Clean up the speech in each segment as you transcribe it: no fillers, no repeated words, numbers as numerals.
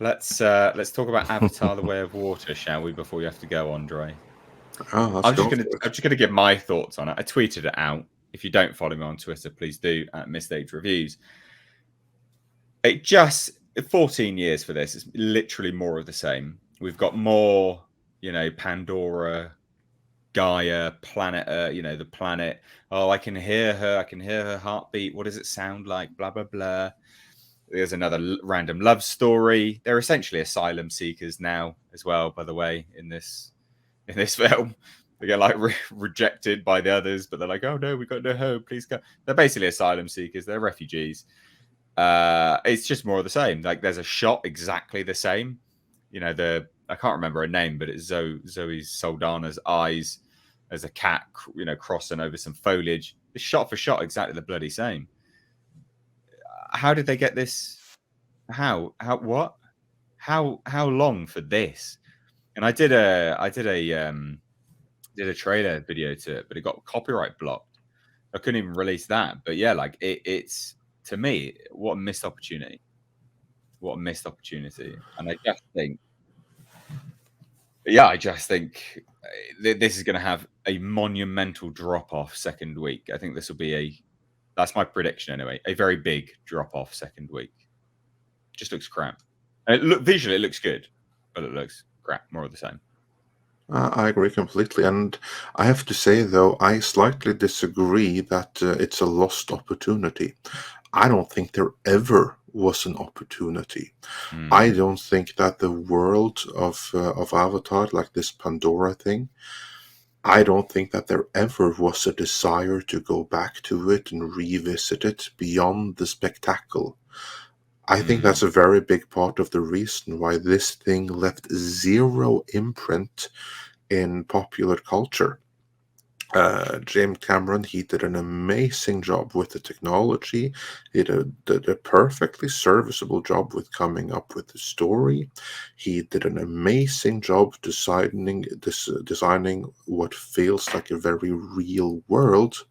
Let's talk about Avatar: The Way of Water, shall we? Before you have to go, Andre. Oh, let's go for I'm it. just gonna give my thoughts on it. I tweeted it out. If you don't follow me on Twitter, please do at Missed Reviews. It just 14 years for this. It's literally more of the same. We've got more, Pandora, Gaia, planet, the planet. Oh, I can hear her. I can hear her heartbeat. What does it sound like? Blah blah blah. There's another random love story. They're essentially asylum seekers now, as well. By the way, in this film, they get like rejected by the others, but they're like, "Oh no, we got no home. Please go." They're basically asylum seekers. They're refugees. It's just more of the same. Like there's a shot exactly the same. The I can't remember her name, but it's Zoe Saldana's eyes as a cat, crossing over some foliage. It's shot for shot exactly the bloody same. How did they get this? What? How long for this? And I did a trailer video to it, but it got copyright blocked. I couldn't even release that. But yeah, like it's to me, what a missed opportunity. What a missed opportunity. And I just think this is going to have a monumental drop off second week. I think this will be that's my prediction anyway, a very big drop off second week. Just looks crap. And visually, it looks good, but it looks crap, more of the same. I agree completely. And I have to say, though, I slightly disagree that it's a lost opportunity. I don't think there ever was an opportunity. I don't think that the world of Avatar, like this Pandora thing, I don't think that there ever was a desire to go back to it and revisit it beyond the spectacle. I think that's a very big part of the reason why this thing left zero imprint in popular culture. James Cameron, he did an amazing job with the technology. He did a perfectly serviceable job with coming up with the story. He did an amazing job designing what feels like a very real world.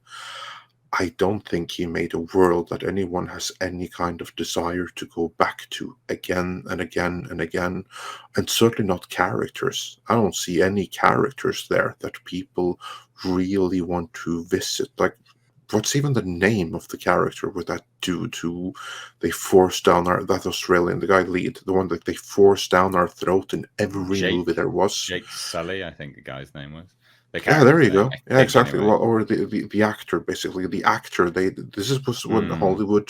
I don't think he made a world that anyone has any kind of desire to go back to again and again and again, and certainly not characters. I don't see any characters there that people really want to visit. Like, what's even the name of the character with that dude who they force down that Australian, the guy lead, the one that they force down our throat in every movie there was? Jake Sully, I think the guy's name was. The Yeah, there character's you name, go. I Yeah, think, exactly. anyway. Well, or the actor, basically the actor. Was when Hollywood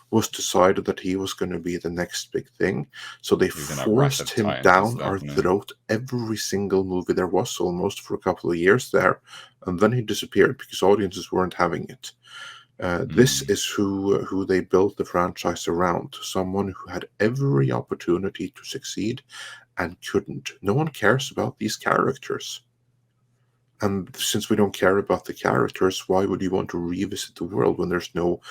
was decided that he was going to be the next big thing, so they He was in like Wrath forced of him Titans and down stuff, our wasn't throat every single movie there was, almost for a couple of years there, and then he disappeared because audiences weren't having it. This is who they built the franchise around. Someone who had every opportunity to succeed and couldn't. No one cares about these characters. And since we don't care about the characters, why would you want to revisit the world when there's no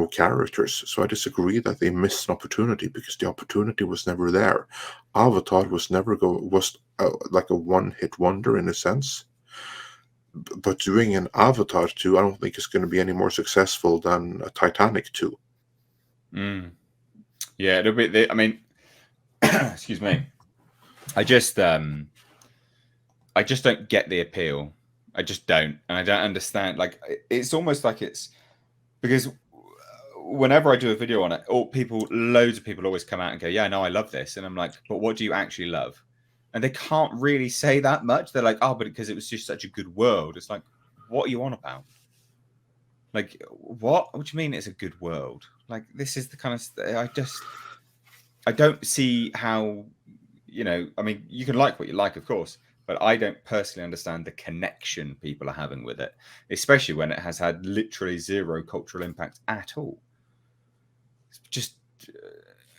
characters? So I disagree that they missed an opportunity because the opportunity was never there. Avatar was never like a one-hit wonder in a sense. But doing an Avatar 2, I don't think is going to be any more successful than a Titanic 2. Yeah, it'll be. I mean, excuse me. I just don't get the appeal. I just don't, and I don't understand. Like, it's almost like it's because whenever I do a video on it, loads of people always come out and go, "Yeah, no, I love this," and I'm like, "But what do you actually love?" And they can't really say that much. They're like, "Oh, but because it was just such a good world." It's like, what are you on about? Like, what? What do you mean it's a good world? Like, this is the kind of I don't see how, I mean, you can like what you like, of course, but I don't personally understand the connection people are having with it, especially when it has had literally zero cultural impact at all. It's just,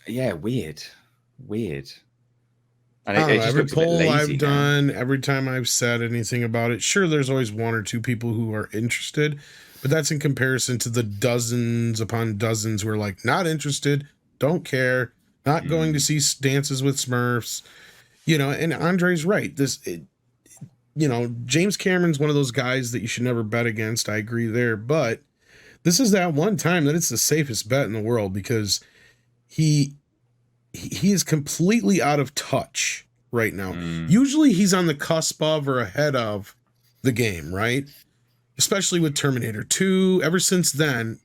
yeah, weird. And I don't it know. just Every looks a bit poll lazy I've now. done, every time I've said anything about it, sure, there's always one or two people who are interested, but that's in comparison to the dozens upon dozens who are like, not interested, don't care, not going to see Dances with Smurfs, and Andre's right. James Cameron's one of those guys that you should never bet against. I agree there, but this is that one time that it's the safest bet in the world because he he is completely out of touch right now. Mm. Usually he's on the cusp of or ahead of the game, right? Especially with Terminator 2. Ever since then,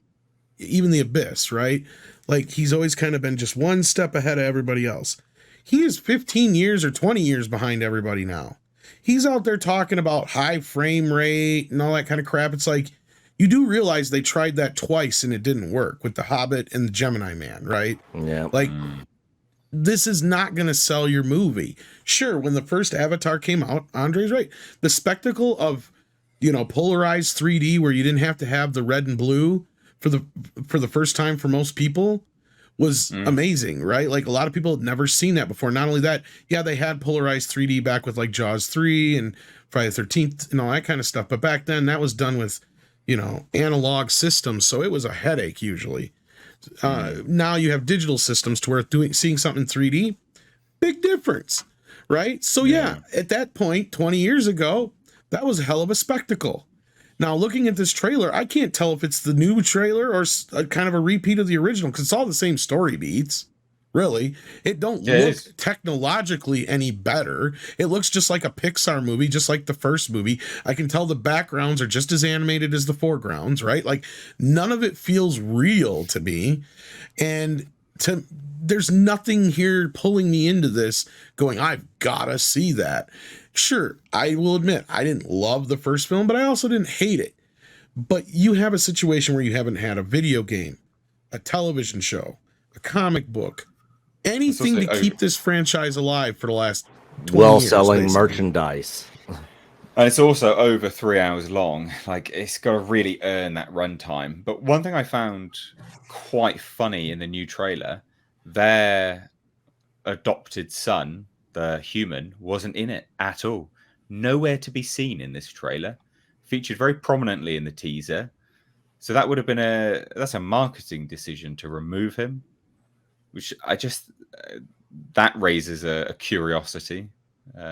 even The Abyss, right? Like, he's always kind of been just one step ahead of everybody else. He is 15 years or 20 years behind everybody now. He's out there talking about high frame rate and all that kind of crap. It's like, you do realize they tried that twice and it didn't work with The Hobbit and The Gemini Man, right? Yeah. Like, this is not going to sell your movie. Sure, when the first Avatar came out, Andre's right. The spectacle of, polarized 3D where you didn't have to have the red and blue for the first time for most people was amazing, right? Like, a lot of people had never seen that before. Not only that, yeah, they had polarized 3D back with like Jaws 3 and Friday the 13th and all that kind of stuff. But back then that was done with, analog systems. So it was a headache usually. Now you have digital systems to where seeing something in 3D, big difference, right? So yeah, at that point, 20 years ago, that was a hell of a spectacle. Now, looking at this trailer, I can't tell if it's the new trailer or kind of a repeat of the original, because it's all the same story beats. Really, it don't look technologically any better. It looks just like a Pixar movie, just like the first movie. I can tell the backgrounds are just as animated as the foregrounds, right? Like, none of it feels real to me. And there's nothing here pulling me into this going, I've got to see that. Sure, I will admit, I didn't love the first film, but I also didn't hate it. But you have a situation where you haven't had a video game, a television show, a comic book, anything to keep this franchise alive for the last 20 well-selling years, merchandise. And it's also over 3 hours long. Like, it's got to really earn that runtime. But one thing I found quite funny in the new trailer, their adopted son, the human, wasn't in it at all. Nowhere to be seen in this trailer. Featured very prominently in the teaser. So that would have been that's a marketing decision to remove him, which I just that raises a curiosity.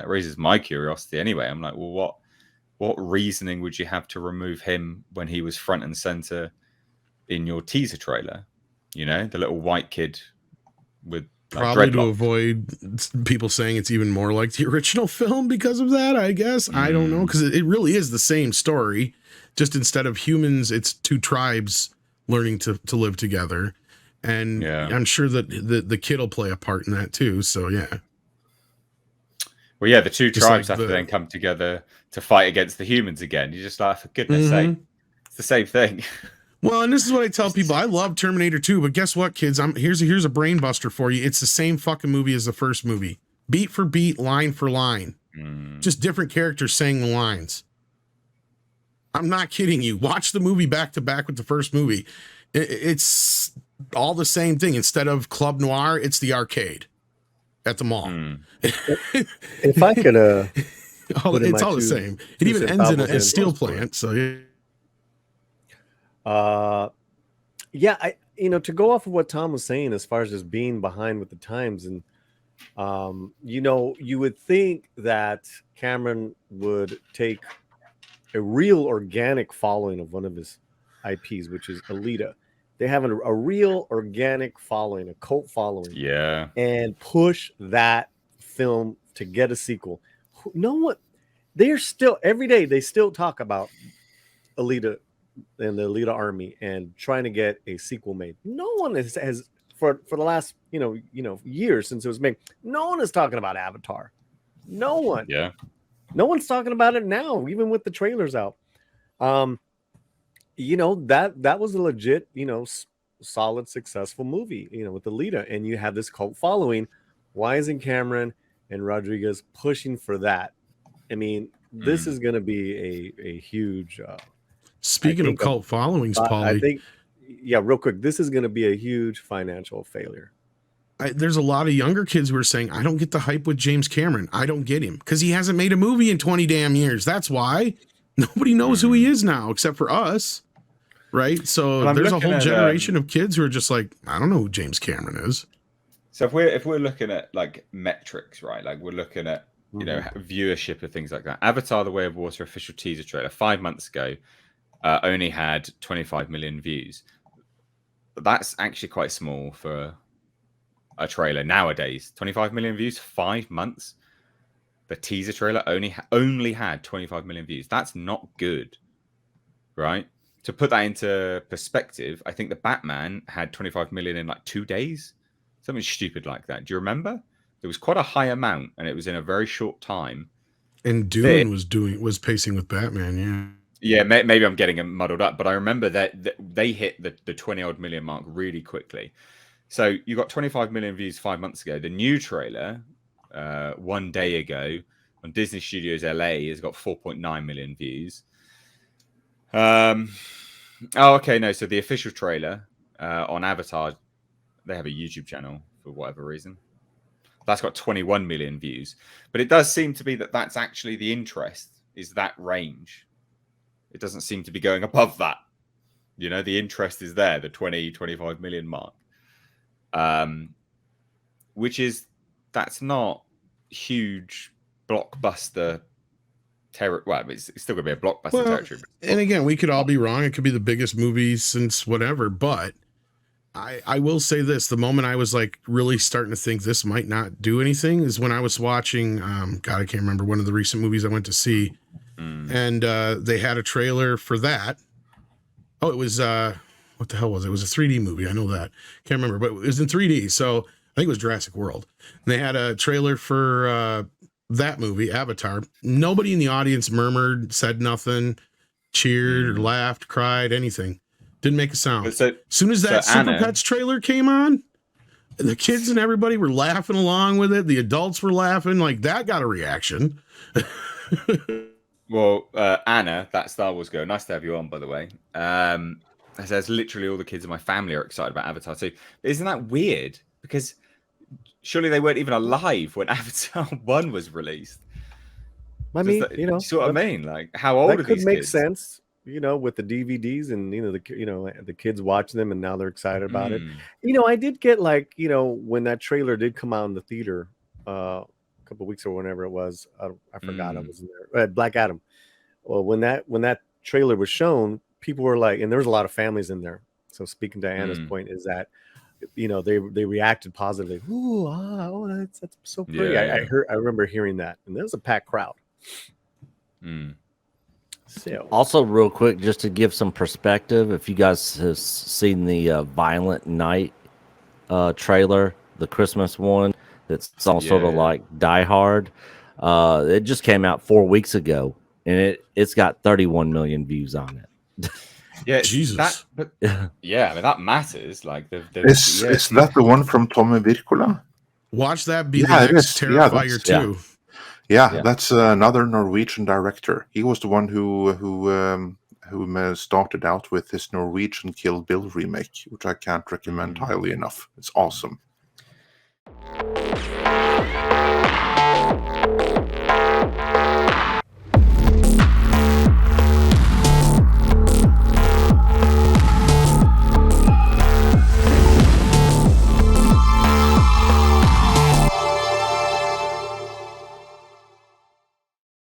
Raises my curiosity anyway. I'm like, well, what reasoning would you have to remove him when he was front and center in your teaser trailer? The little white kid with probably to avoid people saying it's even more like the original film because of that, I guess. I don't know, because it really is the same story. Just instead of humans, it's two tribes learning to live together. And I'm sure that the kid will play a part in that too. So yeah. Well, yeah, the two tribes have to then come together to fight against the humans again. You're just like, for goodness sake, it's the same thing. Well, and this is what I tell people. I love Terminator 2, but guess what, kids? Here's a brain buster for you. It's the same fucking movie as the first movie. Beat for beat, line for line. Just different characters saying the lines. I'm not kidding you. Watch the movie back to back with the first movie. It's all the same thing. Instead of Club Noir, it's the arcade at the mall. If I could it's all the same. It even ends in a steel plant. So to go off of what Tom was saying as far as just being behind with the times, and you would think that Cameron would take a real organic following of one of his IPs, which is Alita. They have a real organic following, a cult following, and push that film to get a sequel. No one, they're still every day they still talk about Alita and the Alita Army and trying to get a sequel made. No one has for the last years since it was made. No one is talking about Avatar. No one. Yeah. No one's talking about it now, even with the trailers out. That was a legit, solid, successful movie, with Alita, and you have this cult following. Why isn't Cameron and Rodriguez pushing for that? I mean, this is going to be a huge. Speaking of cult followings, Paulie, I think, real quick, this is going to be a huge financial failure. There's a lot of younger kids who are saying, I don't get the hype with James Cameron. I don't get him because he hasn't made a movie in 20 damn years. That's why nobody knows who he is now, except for us. Right. So there's a whole generation of kids who are just like, I don't know who James Cameron is. So if we're looking at like metrics, right? Like we're looking at, viewership of things like that. Avatar: The Way of Water official teaser trailer 5 months ago only had 25 million views. That's actually quite small for a trailer nowadays. 25 million views, 5 months. The teaser trailer only had 25 million views. That's not good, right? To put that into perspective, I think the Batman had 25 million in like 2 days, something stupid like that. Do you remember? There was quite a high amount, and it was in a very short time. And Dune was pacing with Batman, yeah. Yeah, maybe I'm getting them muddled up, but I remember that they hit the 20 odd million mark really quickly. So you got 25 million views 5 months ago. The new trailer, 1 day ago on Disney Studios LA, has got 4.9 million views. Oh, okay, no. So the official trailer on Avatar, they have a YouTube channel for whatever reason. That's got 21 million views. But it does seem to be that that's actually the interest, is that range. It doesn't seem to be going above that. You know, the interest is there, the 20, 25 million mark. Which is, that's not huge blockbuster territory. Well, it's still going to be a blockbuster territory. And again, we could all be wrong. It could be the biggest movie since whatever, but I will say this: the moment I was like really starting to think this might not do anything is when I was watching. God, I can't remember one of the recent movies I went to see, and they had a trailer for that. Oh, it was what the hell was it? It was a 3D movie. I know that. Can't remember, but it was in 3D. So I think it was Jurassic World. And they had a trailer for that movie, Avatar. Nobody in the audience murmured, said nothing, cheered, or laughed, cried, anything. Didn't make a sound. As soon as that Super Pets trailer came on, the kids and everybody were laughing along with it. The adults were laughing. Like, that got a reaction. Well, Anna, that Star Wars girl, nice to have you on, by the way. Says literally all the kids in my family are excited about Avatar too. Isn't that weird? Because surely they weren't even alive when Avatar 1 was released. I mean, you see what I mean? Like, how old are these kids? That could make sense, with the DVDs and the kids watch them and now they're excited about it. I did get when that trailer did come out in the theater a couple of weeks or whenever it was, I forgot I was in there. Black Adam. Well, when that trailer was shown, people were like, and there was a lot of families in there. So speaking to Anna's point is that they reacted positively. Ooh, that's so pretty. Yeah. I remember hearing that, and there was a packed crowd. So also, real quick, just to give some perspective, if you guys have seen the Violent Night trailer, the Christmas one, that's almost sort of like Die Hard. It just came out 4 weeks ago, and it's got 31 million views on it. Yeah, Jesus. Yeah, I mean that matters. Like, is that the one from Tommy Wirkola? Watch that be the next Terrifier 2. Yeah, that's another Norwegian director. He was the one who started out with his Norwegian Kill Bill remake, which I can't recommend highly enough. It's awesome.